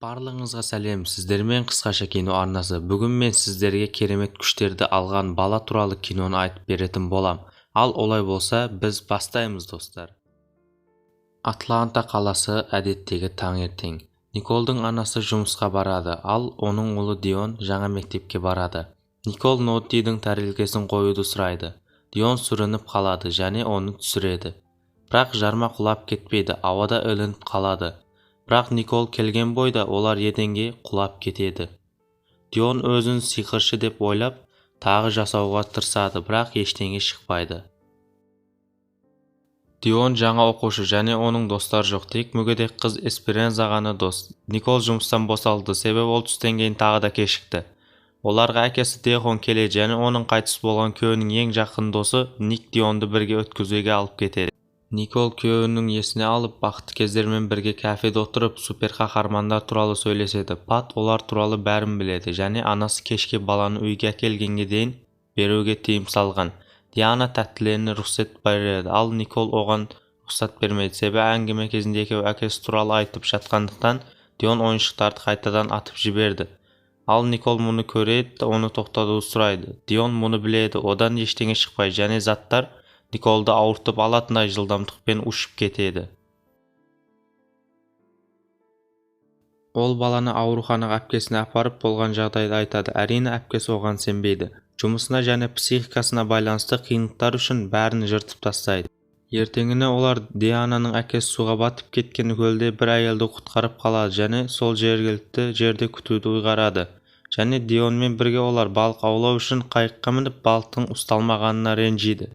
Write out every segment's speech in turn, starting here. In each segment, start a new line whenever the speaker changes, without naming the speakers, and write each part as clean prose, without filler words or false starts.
Барлығыңызға сәлем, сіздермен қысқаша кино арнасы. Бүгін мен сіздерге керемет күштерді алған бала туралы киноны айтып беретін болам. Ал олай болса, біз бастаймыз, достар. Атланта қаласы, әдеттегі таңертең. Николдың анасы жұмысқа барады, ал оның ұлы Дион жаңа мектепке барады. Никол Ноттидің тәрелкесін қоюды сұрайды. Дион сүрініп қалады және оны түсіреді. Бірақ жарма құлап кетпейді, ауада ілініп қалады. Бірақ Никол келген бойда олар еденге құлап кетеді. Дион өзін сиқыршы деп ойлап, тағы жасауға тырысады, бірақ ештеңе шықпайды. Дион жаңа оқушы және оның достар жоқ, тек мүгедек қыз Эсперанза ғана дос. Никол жұмыстан босалды, себебі ол түстен кейін тағы да кешікті. Оларға әкесі Дехон келеді және оның қайтыс болған күйеуінің ең жақын досы Ник Дионды бірге өткізуге алып кетеді. Никол күйеуінің есіне алып, бақытты кездермен бірге кафеде отырып, супер қаһармандар туралы сөйлеседі. Пат олар туралы бәрін біледі және анасы кешке баланы үйге әкелгенге дейін беруге тыйым салған. Диана тәттілеріне рұқсат береді, ал Никол оған рұқсат бермейді, себебі әңгіме кезінде екеуі әкесі туралы айтып жатқандықтан Дион ойыншықтарды қайтадан атып жіберді. Ал Никол мұны көреді, оны тоқтатуды сұрайды. Дион мұны біледі, одан ештеңе шықпайды және заттар Николды ауыртып алатындай жылдамдықпен ұшып кетеді. Ол баланы ауруханаға әпкесіне апарып болған жағдайды айтады. Әрине әпкесі оған сенбейді. Жұмысына және психикасына байланысты қиындықтар үшін бәрін жыртып тастайды. Ертеңіне олар Диананың әкесі суға батып кеткен көлде бір әйелді құтқарып қалады және сол жергілікті жерде күтуді ұйғарады. Және Дионмен бірге олар балық аулау үшін қайыққа мініп балықтың ұсталмағанына ренжиді.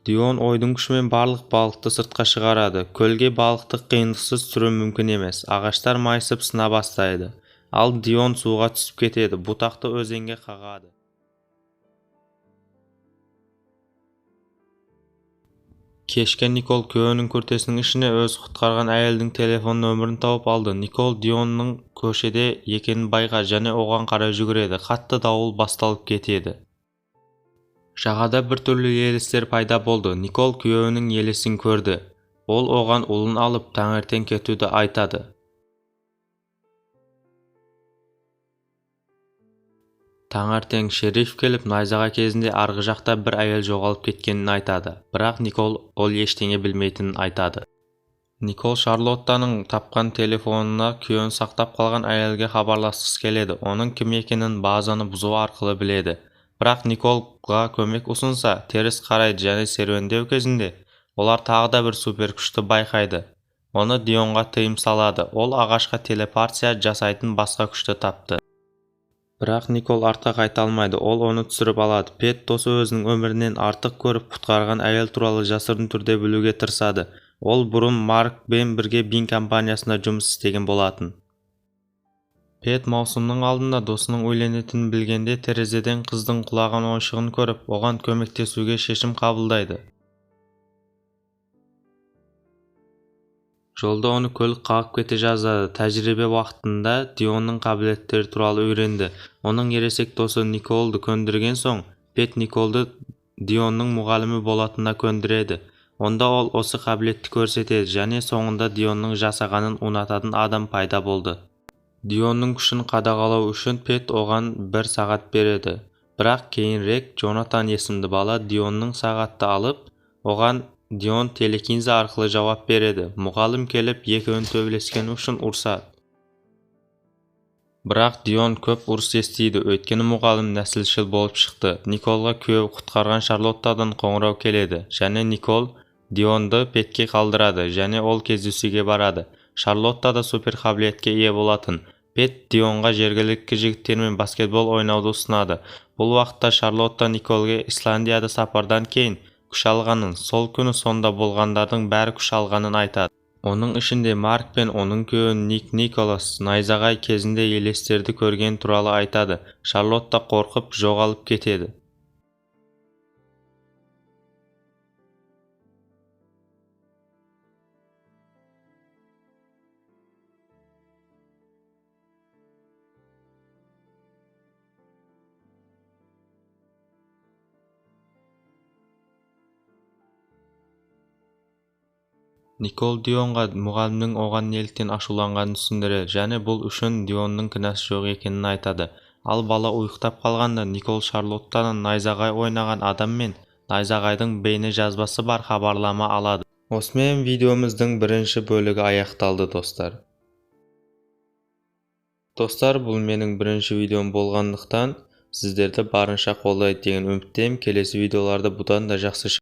Дион ойдың күшімен барлық балықты сыртқа шығарады. Көлге балықты қиындықсыз түсіру мүмкін емес. Ағаштар майысып сына бастайды. Ал Дион суға түсіп кетеді. Бұтақты өзенге қағады. Кешке Никол күйеуінің күртесінің ішіне өз құтқарған әйелдің телефон нөмірін тауып алды. Никол Дионның көшеде екенін байқайды және оған қарай жүгіреді. Қатты дауыл басталып кетеді. Жағада біртүрлі елестер пайда болды. Никол күйеуінің елесін көрді. Ол оған ұлын алып таңертең кетуді айтады. Таңертең шериф келіп найзағай кезінде арғы жақта бір әйел жоғалып кеткенін айтады. Бірақ Никол ол ештеңе білмейтінін айтады. Никол Шарлоттаның тапқан телефонына күйеуін сақтап қалған әйелге хабарласқысы келеді. Оның кім екенін базаны бұзу арқылы біледі. Бірақ Николға көмек ұсынса, теріс қарайды және серуендеу кезінде олар тағы да бір супер күшті байқайды. Оны Дионға тыйым салады. Ол ағашқа телепортация жасайтын басқа күшті тапты. Бірақ Никол артқа қайта алмайды. Ол оны түсіріп алады. Пет досы өзінің өмірінен артық көріп құтқарған әйел туралы жасырын түрде білуге тырысады. Ол бұрын Маркпен бірге Бин компаниясында жұмыс істеген болатын. Пет маусымның алдында досының үйленетінін білгенде терезеден қыздың құлаған ойшығын көріп, оған көмектесуге шешім қабылдайды. Жолда оны көлік қағып кете жаздады. Тәжірибе уақытында Дионның қабілеттері туралы үйренді. Оның ересек досы Николды көндірген соң, Пет Николды Дионның мұғалімі болатынына көндіреді. Онда ол осы қабілетті көрсетеді және соңында Дионның жасағанын ұнататын адам пайда болды. Дионның күшін қадағалау үшін Пет оған 1 сағат береді. Бірақ кейінірек Джонатан есімді бала Дионның сағатты алып, оған Дион телекинеза арқылы жауап береді. Мұғалім келіп екеуін төбелескен үшін ұрсады. Бірақ Дион көп ұрыс естиді, өйткені мұғалім нәсілшіл болып шықты. Николға күйеуі құтқарған Шарлоттадан қоңырау келеді және Никол Дионды Петке қалдырады және ол кездесуге барады. Шарлотта да супер қабілетке ие болатын. Пет Дионға жергілікті жігіттермен баскетбол ойнауды ұсынады. Бұл уақытта Шарлотта Николге Исландияда сапардан кейін күш алғанын, сол күні сонда болғандардың бәрі күш алғанын айтады. Оның ішінде Марк пен оның күйеуі Ник Николас найзағай кезінде елестерді көрген туралы айтады. Шарлотта қорқып жоғалып кетеді. Никол Дионға мұғалімнің оған неліктен ашуланғанын түсіндіреді және бұл үшін Дионның кінәсі жоқ екенін айтады. Ал бала ұйықтап қалғанда Никол Шарлоттадан найзағай ойнаған адам мен найзағайдың бейне жазбасы бар хабарлама алады. Осымен видеомыздың бірінші бөлігі аяқталды достар. Достар, бұл менің бірінші видеом болғандықтан сіздерді барынша қолдайды деген үміттемін. Келесі видеоларды бұдан да жақсы